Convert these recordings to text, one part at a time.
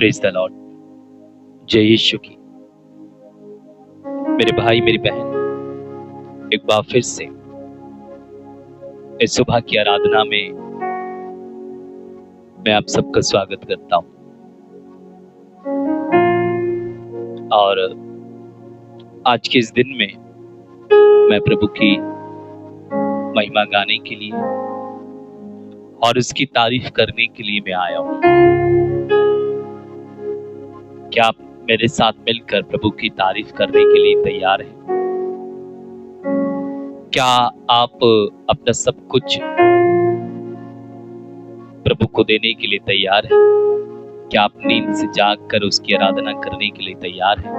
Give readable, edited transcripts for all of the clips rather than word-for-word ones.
Praise the Lord. जय यीशु की। मेरे भाई मेरी बहन, एक बार फिर से इस सुबह की आराधना में मैं आप सबका स्वागत करता हूं। और आज के इस दिन में मैं प्रभु की महिमा गाने के लिए और उसकी तारीफ करने के लिए मैं आया हूं। क्या आप मेरे साथ मिलकर प्रभु की तारीफ करने के लिए तैयार हैं? क्या आप अपना सब कुछ प्रभु को देने के लिए तैयार हैं? क्या आप नींद से जाग कर उसकी आराधना करने के लिए तैयार हैं?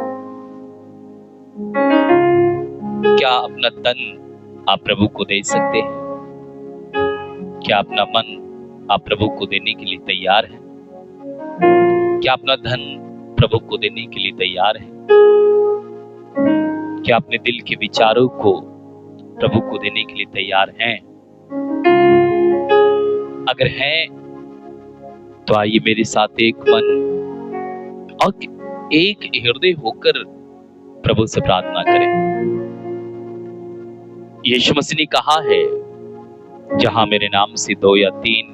क्या अपना तन आप प्रभु को दे सकते हैं? क्या अपना मन आप प्रभु को देने के लिए तैयार हैं? क्या अपना धन प्रभु को देने के लिए तैयार हैं? क्या अपने दिल के विचारों को प्रभु को देने के लिए तैयार हैं? अगर हैं तो आइए मेरे साथ एक मन और एक हृदय होकर प्रभु से प्रार्थना करें। यीशु मसीह ने कहा है, जहां मेरे नाम से 2 या 3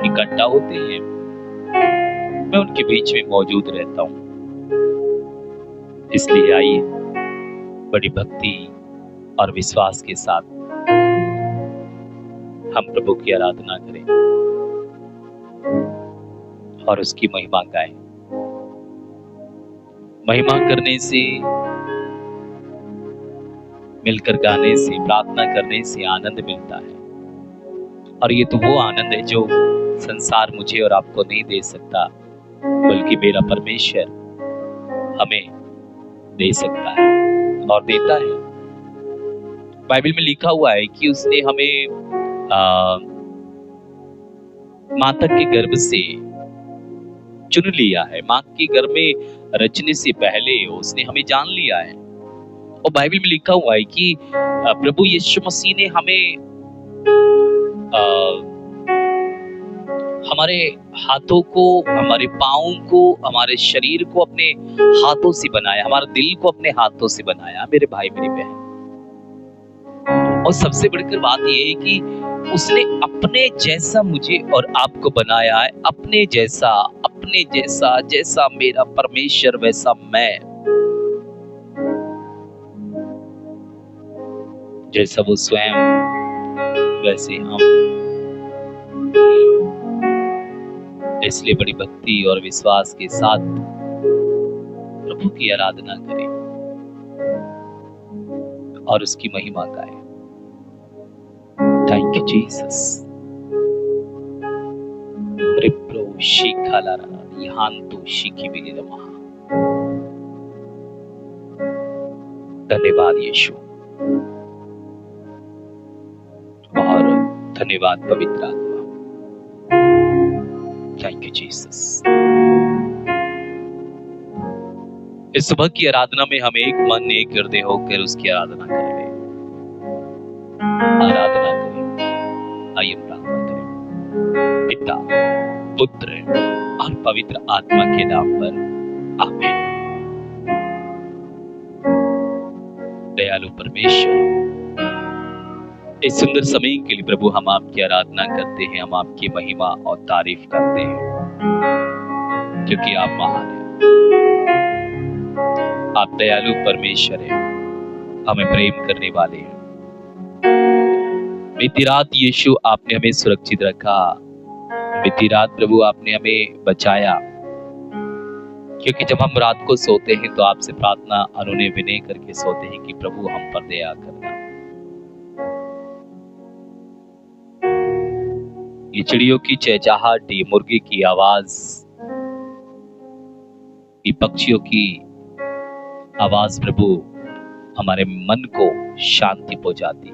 इकट्ठा होते हैं, मैं उनके बीच में मौजूद रहता हूं। इसलिए आइए बड़ी भक्ति और विश्वास के साथ हम प्रभु की आराधना करें और उसकी महिमा गाएं। महिमा करने से, मिलकर गाने से, प्रार्थना करने से आनंद मिलता है। और ये तो वो आनंद है जो संसार मुझे और आपको नहीं दे सकता, बल्कि मेरा परमेश्वर हमें दे सकता है और देता है। बाइबल में लिखा हुआ है कि उसने हमें माता के गर्भ से चुन लिया है। मां के गर्भ में रचने से पहले उसने हमें जान लिया है। और बाइबल में लिखा हुआ है कि प्रभु यीशु मसीह ने हमें हमारे हाथों को, हमारे पाँवों को, हमारे शरीर को अपने हाथों से बनाया, हमारे दिल को अपने हाथों से बनाया। मेरे भाई मेरी बहन, और सबसे बढ़कर बात यह है कि उसने अपने जैसा मुझे और आपको बनाया है। अपने जैसा, अपने जैसा, जैसा मेरा परमेश्वर वैसा मैं, जैसा वो स्वयं वैसे हम। इसलिए बड़ी भक्ति और विश्वास के साथ प्रभु की आराधना करें और उसकी महिमा गाएं। Thank you Jesus. रिप्रो शिखालारा यहांतु शिखी विनिरमा। धन्यवाद यीशु और धन्यवाद पवित्र आत्मा। Thank you Jesus. इस सुबह की आराधना में हम एक मन, एक हृदय होकर उसकी आराधना करेंगे। आराधना करें। आइए प्रार्थना करें। पिता, पुत्र और पवित्र आत्मा के नाम पर आमीन। दयालु परमेश्वर, इस सुंदर समय के लिए प्रभु हम आपकी आराधना करते हैं, हम आपकी महिमा और तारीफ करते हैं, क्योंकि आप महान हैं। आप दयालु परमेश्वर हैं, हमें प्रेम करने वाले हैं। बीती रात यीशु आपने हमें सुरक्षित रखा। बीती रात प्रभु आपने हमें बचाया, क्योंकि जब हम रात को सोते हैं तो आपसे प्रार्थना अनुनय विनय करके सोते हैं कि प्रभु हम पर दया करना। ये चिड़ियों की चहचहाहट, ये मुर्गे की आवाज, ये पक्षियों की आवाज प्रभु हमारे मन को शांति पहुंचाती है।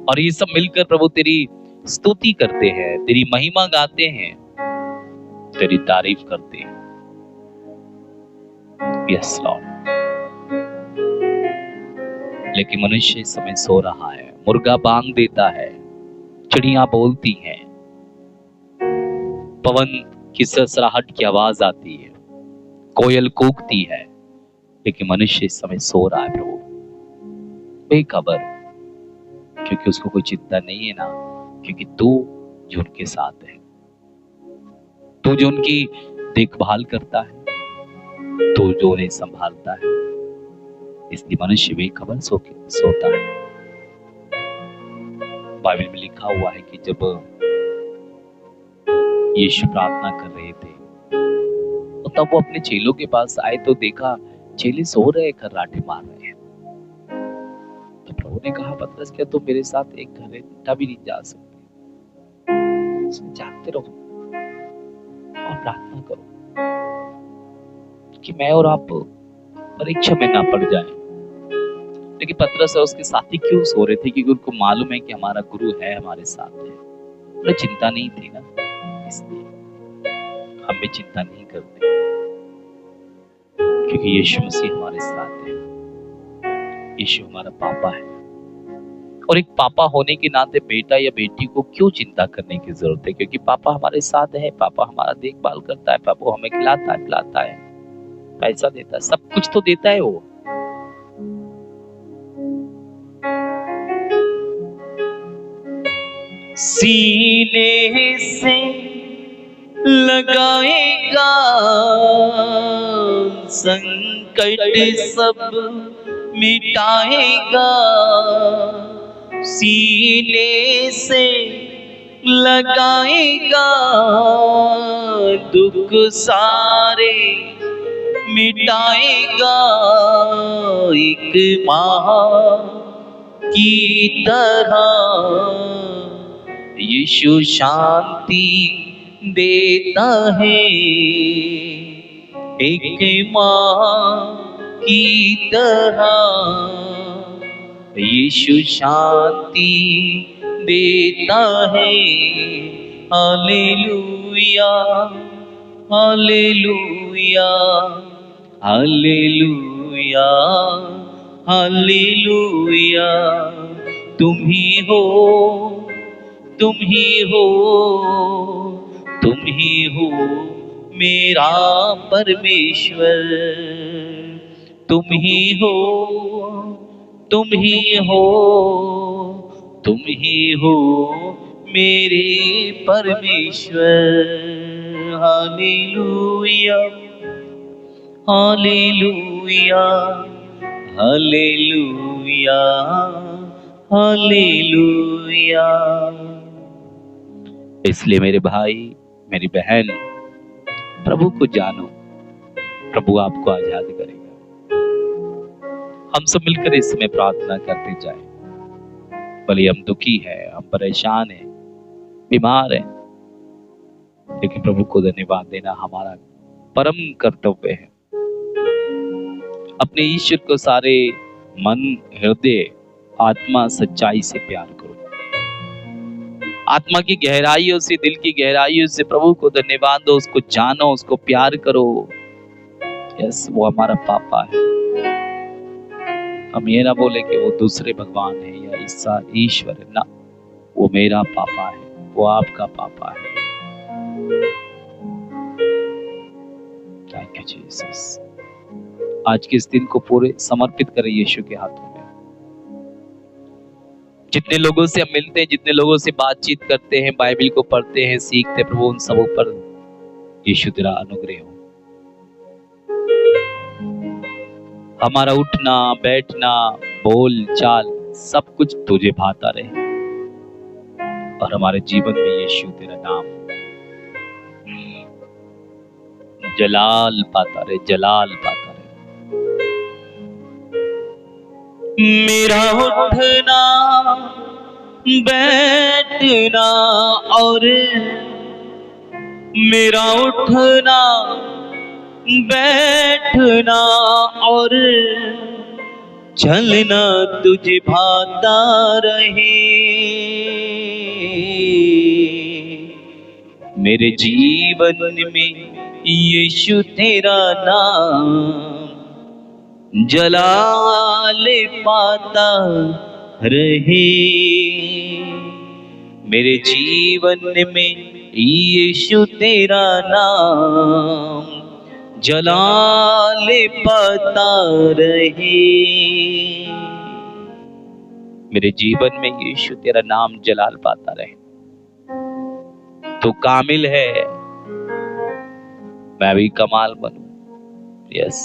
और ये सब मिलकर प्रभु तेरी स्तुति करते हैं, तेरी महिमा गाते हैं, तेरी तारीफ करते हैं। Yes Lord. लेकिन मनुष्य इस समय सो रहा है, मुर्गा बांग देता है, चिड़ियां बोलती हैं, पवन कि सरसराहट की आवाज आती है, कोयल कूकती है, लेकिन मनुष्य इस समय सो रहा है प्रभु, बेखबर, क्योंकि उसको कोई चिंता नहीं है ना, क्योंकि तू जो उनके साथ है, तू जो उनकी देखभाल करता है, तू जो उन्हें संभालता है, इसलिए मनुष्य बेखबर सोता है। बाइबल में लिखा हुआ है कि जब यीशु प्रार्थना कर रहे थे तो तब वो अपने चेलों के पास आए तो देखा चेले सो रहे, खर्राटे मार रहे हैं। तो प्रभु ने कहा, पतरस, क्या तुम मेरे साथ एक घंटा भी नहीं जा सकते? जागते रहो और प्रार्थना करो कि मैं और आप परीक्षा में ना पड़ जाएं। लेकिन पतरस और उसके साथी क्यों सो रहे थे? क्योंकि उनको मालूम है कि हमारा गुरु है, हमारे साथ है। उन्हें चिंता नहीं थी ना, इसलिए हम भी चिंता नहीं करते, क्योंकि यीशु मसीह हमारे साथ है। यीशु हमारा पापा है, और एक पापा होने के नाते बेटा या बेटी को क्यों चिंता करने की जरूरत है? क्योंकि पापा हमारे साथ है, पापा हमारा देखभाल करता है, पापा हमें खिलाता है, पिलाता है, पैसा देता है, सब कुछ तो देता है वो। सीने से लगाएगा संकट सब मिटाएगा, सीने से लगाएगा दुख सारे मिटाएगा, एक माँ की तरह यीशु शांति देता है, एक माँ की तरह यीशु शांति देता है। हालेलुया, हालेलुया, हालेलुया, हालेलुया, तुम ही हो, तुम ही हो, तुम ही हो मेरा परमेश्वर, तुम ही हो, तुम ही हो, तुम ही हो मेरे परमेश्वर। Hallelujah, hallelujah, hallelujah, hallelujah. इसलिए मेरे भाई, मेरी बहन, प्रभु को जानो, प्रभु आपको आजाद करेगा। हम सब मिलकर इस समय प्रार्थना करते जाएं। भले हम दुखी हैं, हम परेशान हैं, बीमार हैं, लेकिन प्रभु को धन्यवाद देना हमारा परम कर्तव्य है। अपने ईश्वर को सारे मन, हृदय, आत्मा, सच्चाई से प्यार करो। आत्मा की गहराइयों से, दिल की गहराइयों से प्रभु को धन्यवाद दो, उसको जानो, उसको प्यार करो। यस, वो हमारा पापा है। हम ये ना बोले कि वो दूसरे भगवान है या ईसा ईश्वर है, ना, वो मेरा पापा है, वो आपका पापा है। Thank you Jesus. आज के इस दिन को पूरे समर्पित करें यीशु के हाथों में। जितने लोगों से हम मिलते हैं, जितने लोगों से बातचीत करते हैं, बाइबल को पढ़ते हैं, सीखते हैं, प्रभु उन सबों पर यीशु तेरा अनुग्रह हो। हमारा उठना, बैठना, बोल चाल सब कुछ तुझे भाता रहे, और हमारे जीवन में यीशु तेरा नाम जलाल पाता रहे, जलाल पाता रहे। मेरा उठना, बैठना और मेरा उठना, बैठना और चलना तुझे भाता रहे। मेरे जीवन में यीशु तेरा नाम जलाल पाता रहे। मेरे जीवन में यीशु तेरा नाम जलाले पता रहे। मेरे जीवन में यीशु तेरा नाम जलाल पाता रहे। तू कामिल है, मैं भी कमाल बनूं। यस,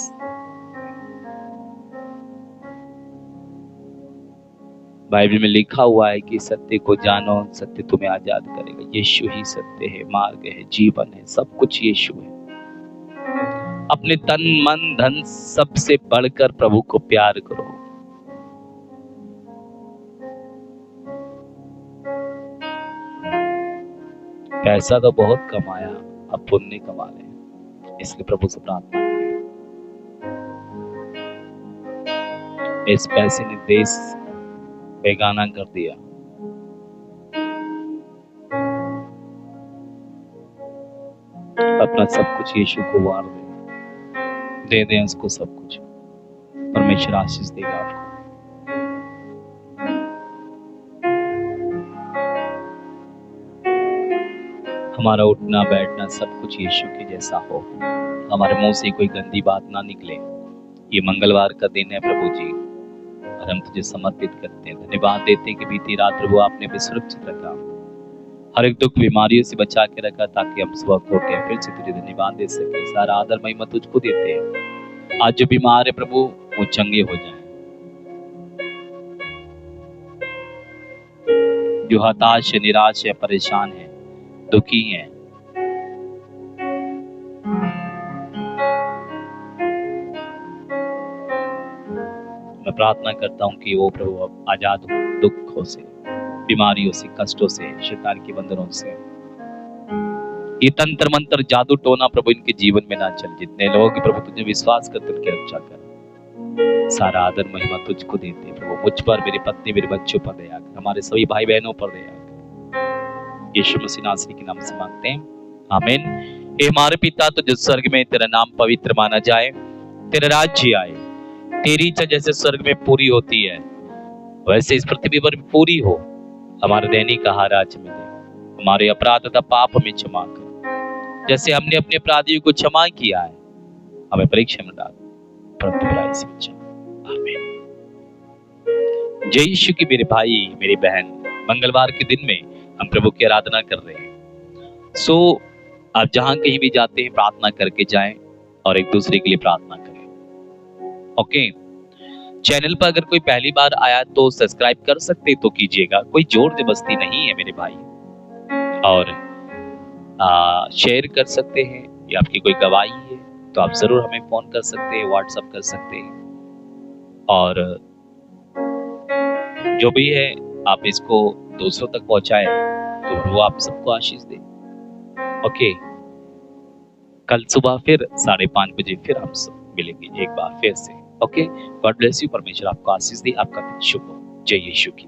बाइबल में लिखा हुआ है कि सत्य को जानो, सत्य तुम्हें आजाद करेगा। यीशु ही सत्य है, मार्ग है, जीवन है, सब कुछ यीशु है। अपने तन मन धन सबसे बढ़कर प्रभु को प्यार करो। पैसा तो बहुत कमाया, अब पुण्य कमा ले, इसलिए प्रभु से प्रार्थना करें। इस पैसे ने देश बेगाना कर दिया। अपना सब कुछ यीशु को वार दे दें उसको सब कुछ, परमेश्वर आशीष देगा आपको। हमारा उठना बैठना सब कुछ यीशु के जैसा हो, हमारे मुंह से कोई गंदी बात ना निकले। ये मंगलवार का दिन है प्रभु जी, और हम तुझे समर्पित करते हैं। धन्यवाद देते हैं कि बीती रात प्रभु आपने भी सुरक्षित रखा, हर एक दुख बीमारियों से बचा के रखा, ताकि हम सुबह को उठे फिर से तुझे धन्यवाद दे सके। सारा आदर महिमा तुझको देते हैं। आज जो बीमार है प्रभु वो चंगे हो जाए, जो हताश है, निराश है, परेशान है, दुखी है, मैं प्रार्थना करता हूं कि वो प्रभु अब आजाद हो दुखों से, बीमारियों से, कष्टों से, शैतान के बंधनों से। ये तंत्र मंत्र जादू टोना प्रभु इनके जीवन में ना चल। जितने लोग प्रभु तुझे विश्वास करते उनकी रक्षा कर। सारा आदर महिमा तुझको देते प्रभु। मुझ पर, मेरी पत्नी, मेरे बच्चों पर दया कर, हमारे सभी भाई बहनों पर दया कर। यीशु मसीह नासरी के नाम से मांगते हैं, आमीन। हे हमारे पिता तो जो स्वर्ग में, तेरा नाम पवित्र माना जाए, तेरा राज्य आए, तेरी इच्छा जैसे स्वर्ग में पूरी होती है वैसे इस पृथ्वी पर पूरी हो। हमारा दैनिक आहार आज में दे, हमारे अपराध तथा पाप हमें क्षमा कर, जैसे हमने अपने अपराधियों को क्षमा किया है। हमें परीक्षा में डाल, परंतु बुराई से बचा। आमीन। जय यीशु की मेरे भाई मेरी बहन, मंगलवार के दिन में हम प्रभु की आराधना कर रहे हैं। सो आप जहां कहीं भी जाते हैं प्रार्थना करके जाएं और एक दूसरे के लिए प्रार्थना करें। ओके, चैनल पर अगर कोई पहली बार आया तो सब्सक्राइब कर सकते तो कीजिएगा, कोई जोर जबरदस्ती नहीं है मेरे भाई। और शेयर कर सकते हैं, या आपकी कोई गवाही है तो आप जरूर हमें फोन कर सकते हैं, व्हाट्सएप कर सकते हैं। और जो भी है आप इसको दूसरों तक पहुंचाएं तो वो आप सबको आशीष दे। ओके, कल सुबह फिर 5:30 बजे फिर हम सब मिलेंगे एक बार फिर से। Okay, God bless you. परमेश्वर आपको आशीष दे, आपका दिन शुभ हो। जय यीशु की।